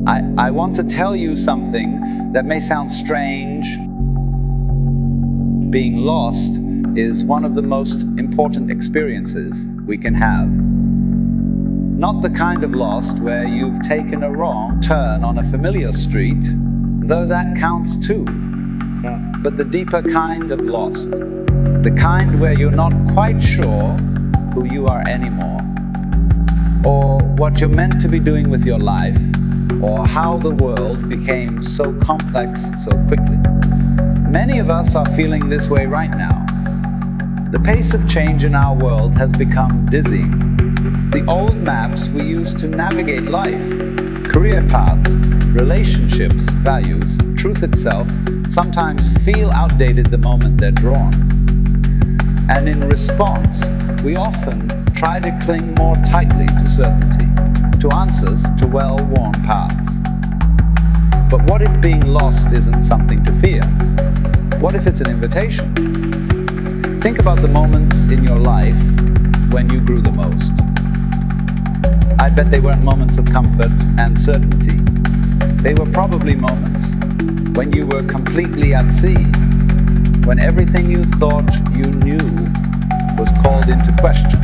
I want to tell you something that may sound strange. Being lost is one of the most important experiences we can have. Not the kind of lost where you've taken a wrong turn on a familiar street, though that counts too. But the deeper kind of lost, the kind where you're not quite sure who you are anymore, or what you're meant to be doing with your life, or how the world became so complex so quickly. Many of us are feeling this way right now. The pace of change in our world has become dizzying. The old maps we use to navigate life, career paths, relationships, values, truth itself, sometimes feel outdated the moment they're drawn. And in response, we often try to cling more tightly to certainty, to answers, to well-worn paths. But what if being lost isn't something to fear? What if it's an invitation? Think about the moments in your life when you grew the most. I bet they weren't moments of comfort and certainty. They were probably moments when you were completely at sea, when everything you thought you knew was called into question.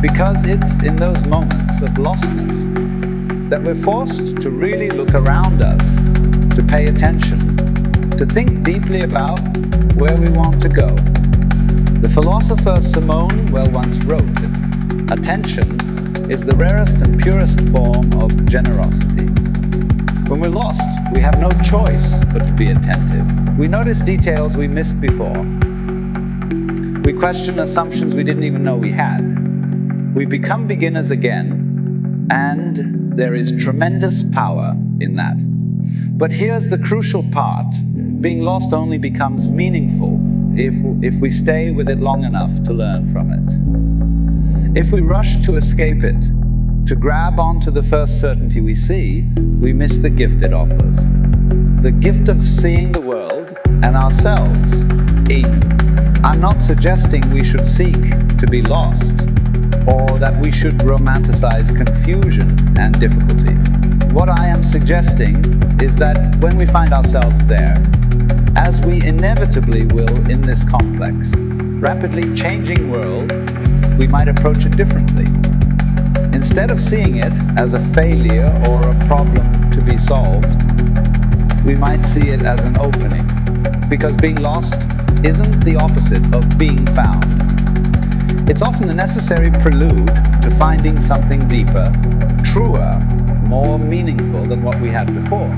Because it's in those moments of lostness that we're forced to really look around us, to pay attention, to think deeply about where we want to go. The philosopher Simone once wrote, "Attention is the rarest and purest form of generosity." When we're lost, we have no choice but to be attentive. We notice details we missed before. We question assumptions we didn't even know we had. We become beginners again, and there is tremendous power in that. But here's the crucial part. Being lost only becomes meaningful if we stay with it long enough to learn from it. If we rush to escape it, to grab onto the first certainty we see, we miss the gift it offers. The gift of seeing the world and ourselves anew. I'm not suggesting we should seek to be lost, or that we should romanticize confusion and difficulty. What I am suggesting is that when we find ourselves there, as we inevitably will in this complex, rapidly changing world, we might approach it differently. Instead of seeing it as a failure or a problem to be solved, we might see it as an opening, because being lost isn't the opposite of being found. It's often the necessary prelude to finding something deeper, truer, more meaningful than what we had before.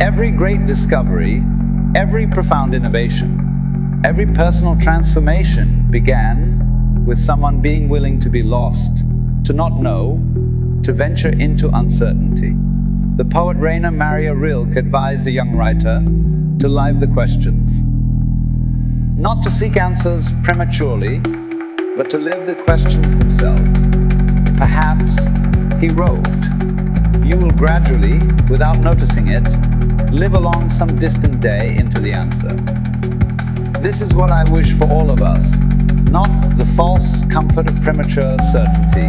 Every great discovery, every profound innovation, every personal transformation began with someone being willing to be lost, to not know, to venture into uncertainty. The poet Rainer Maria Rilke advised a young writer to live the questions. Not to seek answers prematurely, but to live the questions themselves. Perhaps, he wrote, you will gradually, without noticing it, live along some distant day into the answer. This is what I wish for all of us, not the false comfort of premature certainty,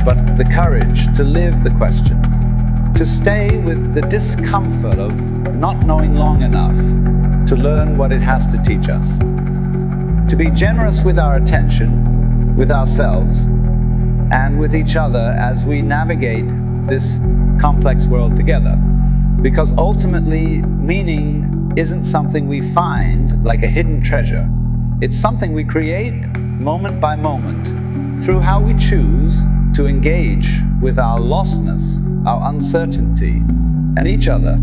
but the courage to live the questions, to stay with the discomfort of not knowing long enough to learn what it has to teach us, to be generous with our attention, with ourselves, and with each other as we navigate this complex world together. Because ultimately, meaning isn't something we find like a hidden treasure. It's something we create moment by moment through how we choose to engage with our lostness, our uncertainty, and each other.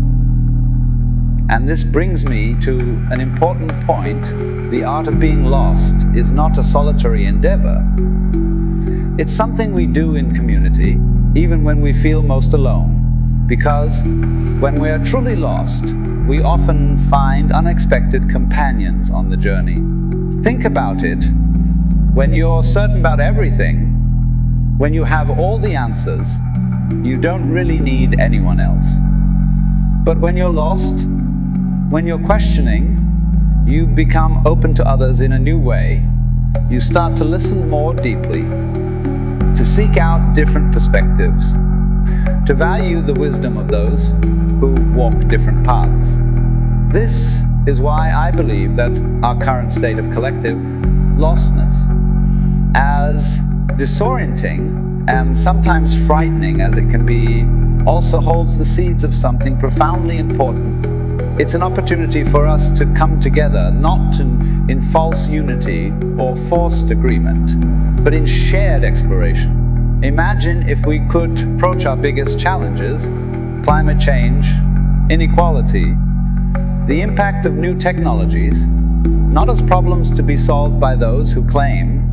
And this brings me to an important point. The art of being lost is not a solitary endeavor. It's something we do in community, even when we feel most alone. Because when we're truly lost, we often find unexpected companions on the journey. Think about it. When you're certain about everything, when you have all the answers, you don't really need anyone else. But when you're lost, when you're questioning, you become open to others in a new way. You start to listen more deeply, to seek out different perspectives. to value the wisdom of those who've walked different paths. This is why I believe that our current state of collective lostness, as disorienting and sometimes frightening as it can be, also holds the seeds of something profoundly important. It's an opportunity for us to come together, not in false unity or forced agreement, but in shared exploration. Imagine if we could approach our biggest challenges, climate change, inequality, the impact of new technologies, not as problems to be solved by those who claim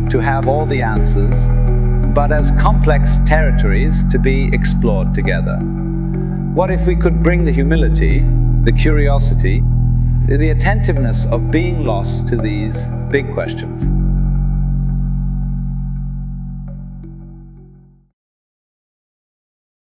to have all the answers, but as complex territories to be explored together. What if we could bring the humility, the curiosity, the attentiveness of being lost to these big questions?